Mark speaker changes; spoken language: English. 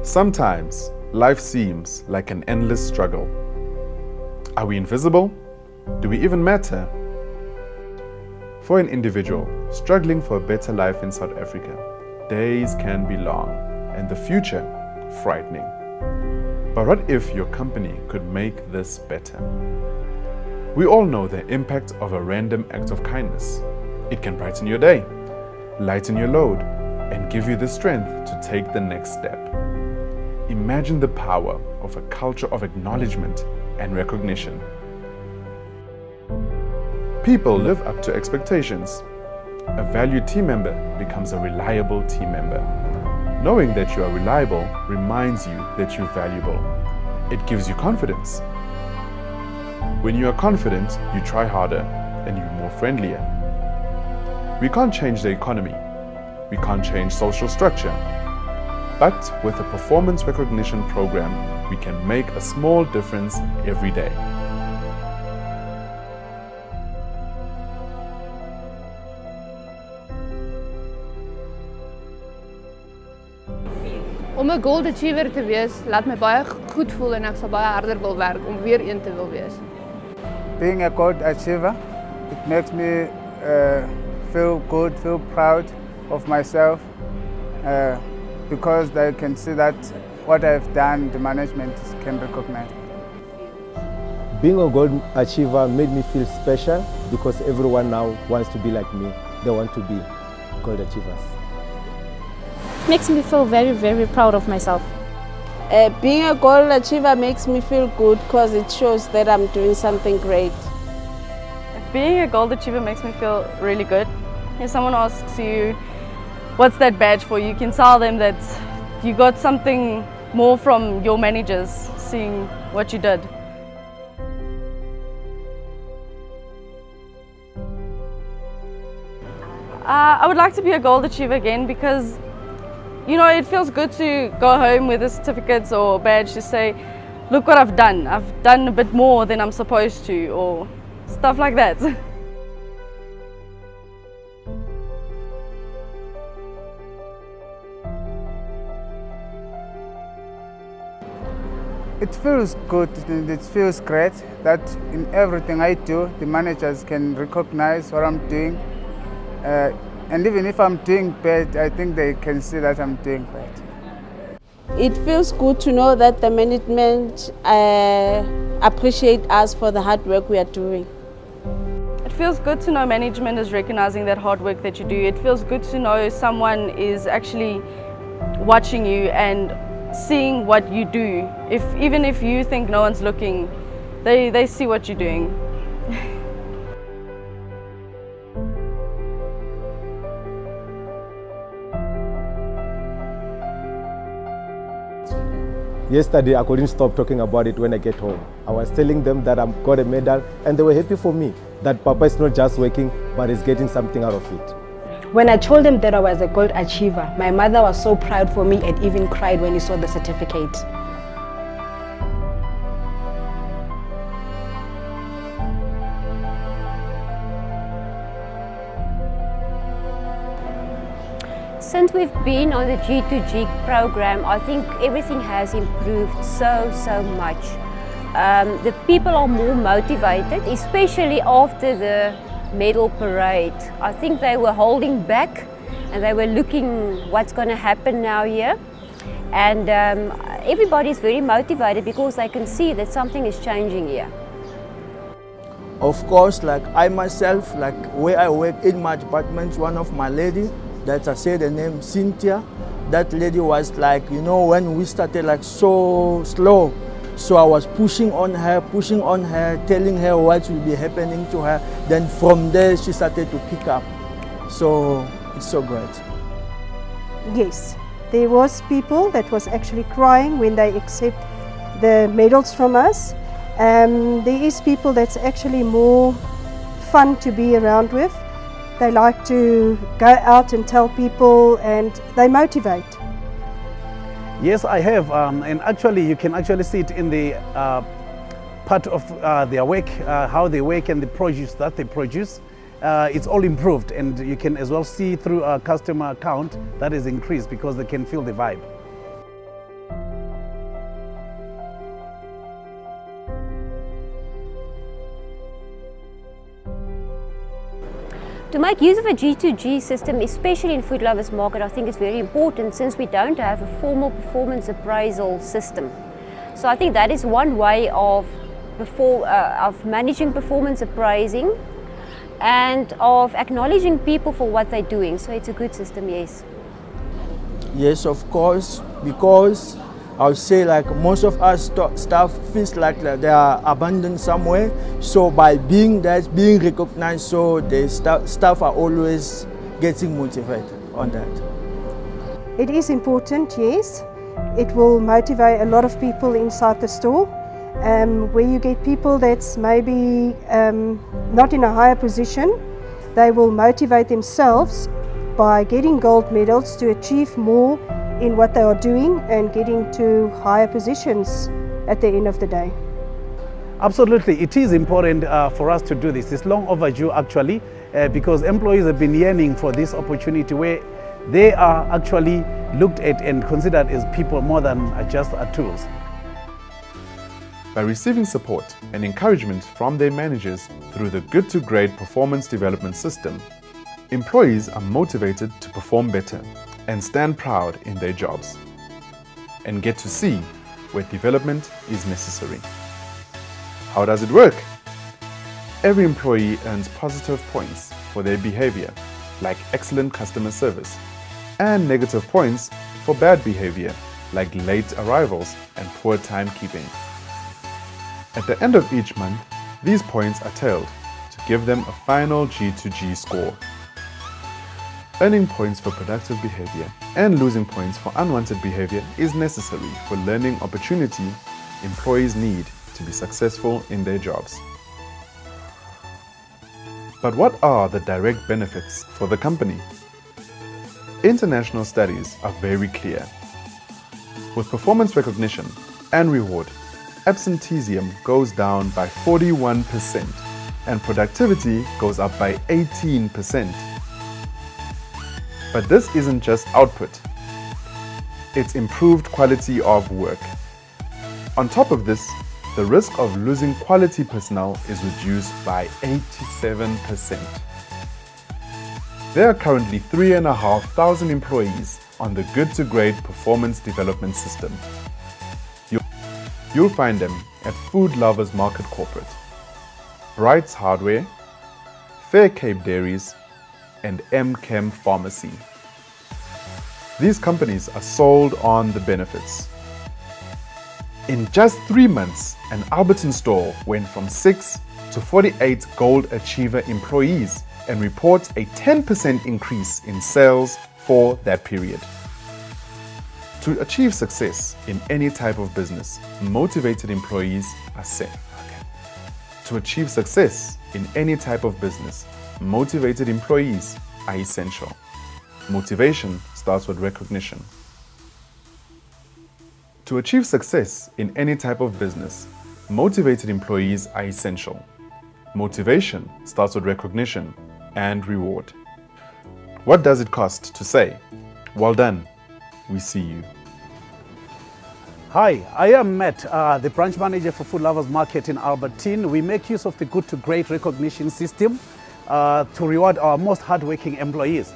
Speaker 1: Sometimes life seems like an endless struggle. Are we invisible? Do we even matter? For an individual struggling for a better life in South Africa, days can be long and the future frightening. But what if your company could make this better? We all know the impact of a random act of kindness. It can brighten your day, lighten your load, and give you the strength to take the next step. Imagine the power of a culture of acknowledgement and recognition. People live up to expectations. A valued team member becomes a reliable team member. Knowing that you are reliable reminds you that you're valuable. It gives you confidence. When you are confident, you try harder and you're more friendlier. We can't change the economy. We can't change social structure. But with a performance recognition program, we can make a small difference every day.
Speaker 2: Om 'n gold achiever te wees, laat my baie goed voel en ek sal baie harder wil werk om weer een te wil wees.
Speaker 3: Being a gold achiever, it makes me feel good, feel proud of myself because I can see that what I've done, the management can recognize.
Speaker 4: Being a gold achiever made me feel special because everyone now wants to be like me. They want to be gold achievers.
Speaker 5: Makes me feel very, very proud of myself.
Speaker 6: Being a gold achiever makes me feel good because it shows that I'm doing something great.
Speaker 7: Being a gold achiever makes me feel really good. If someone asks you, what's that badge for, you can tell them that you got something more from your managers seeing what you did. I would like to be a gold achiever again because it feels good to go home with a certificate or a badge to say, look what I've done. I've done a bit more than I'm supposed to, or stuff like that.
Speaker 3: It feels good and it feels great that in everything I do, the managers can recognize what I'm doing. And even if I'm doing bad, I think they can see that I'm doing bad.
Speaker 6: It feels good to know that the management appreciate us for the hard work we are doing.
Speaker 7: It feels good to know management is recognizing that hard work that you do. It feels good to know someone is actually watching you and seeing what you do. Even if you think no one's looking, they see what you're doing.
Speaker 4: Yesterday, I couldn't stop talking about it when I get home. I was telling them that I've got a medal and they were happy for me, that Papa is not just working, but is getting something out of it.
Speaker 8: When I told them that I was a gold achiever, my mother was so proud for me and even cried when he saw the certificate.
Speaker 9: Since we've been on the G2G program, I think everything has improved so much. The people are more motivated, especially after the medal parade. I think they were holding back and they were looking what's going to happen now here. And everybody is very motivated because they can see that something is changing here.
Speaker 10: Of course, like I myself, like where I work in my department, one of my ladies, that I say the name Cynthia, that lady was like, when we started like so slow. So I was pushing on her, telling her what will be happening to her. Then from there, she started to pick up. So it's so great.
Speaker 11: Yes, there was people that was actually crying when they accept the medals from us. There is people that's actually more fun to be around with. They like to go out and tell people and they motivate.
Speaker 12: Yes, I have, and actually you can actually see it in the part of their work, how they work and the produce that they produce. It's all improved, and you can as well see through our customer account that is increased because they can feel the vibe.
Speaker 9: To make use of a G2G system, especially in Food Lovers Market, I think is very important since we don't have a formal performance appraisal system. So I think that is one way of managing performance appraising and of acknowledging people for what they're doing. So it's a good system, yes.
Speaker 10: Yes, of course, because I would say like most of us staff feels like they are abandoned somewhere. So by being recognized, so the staff are always getting motivated on that.
Speaker 11: It is important, yes. It will motivate a lot of people inside the store. Where you get people that's maybe not in a higher position, they will motivate themselves by getting gold medals to achieve more in what they are doing and getting to higher positions at the end of the day.
Speaker 12: Absolutely, it is important for us to do this. It's long overdue actually, because employees have been yearning for this opportunity where they are actually looked at and considered as people more than just tools.
Speaker 1: By receiving support and encouragement from their managers through the Good to Great performance development system, employees are motivated to perform better and stand proud in their jobs and get to see where development is necessary. How does it work? Every employee earns positive points for their behavior, like excellent customer service, and negative points for bad behavior, like late arrivals and poor timekeeping. At the end of each month, these points are tallied to give them a final G2G score. Earning points for productive behavior and losing points for unwanted behavior is necessary for learning opportunity employees need to be successful in their jobs. But what are the direct benefits for the company? International studies are very clear. With performance recognition and reward, absenteeism goes down by 41% and productivity goes up by 18%. But this isn't just output, it's improved quality of work. On top of this, the risk of losing quality personnel is reduced by 87%. There are currently 3,500 employees on the Good to Great performance development system. You'll find them at Food Lovers Market Corporate, Bright's Hardware, Fair Cape Dairies, and M-Chem Pharmacy. These companies are sold on the benefits. In just 3 months, an Alberton store went from 6 to 48 Gold Achiever employees and reports a 10% increase in sales for that period. To achieve success in any type of business, motivated employees are set. To achieve success in any type of business, motivated employees are essential. Motivation starts with recognition. To achieve success in any type of business, motivated employees are essential. Motivation starts with recognition and reward. What does it cost to say, "Well done, we see you"?
Speaker 12: Hi, I am Matt, the branch manager for Food Lovers Market in Albertine. We make use of the Good to Great recognition system to reward our most hardworking employees.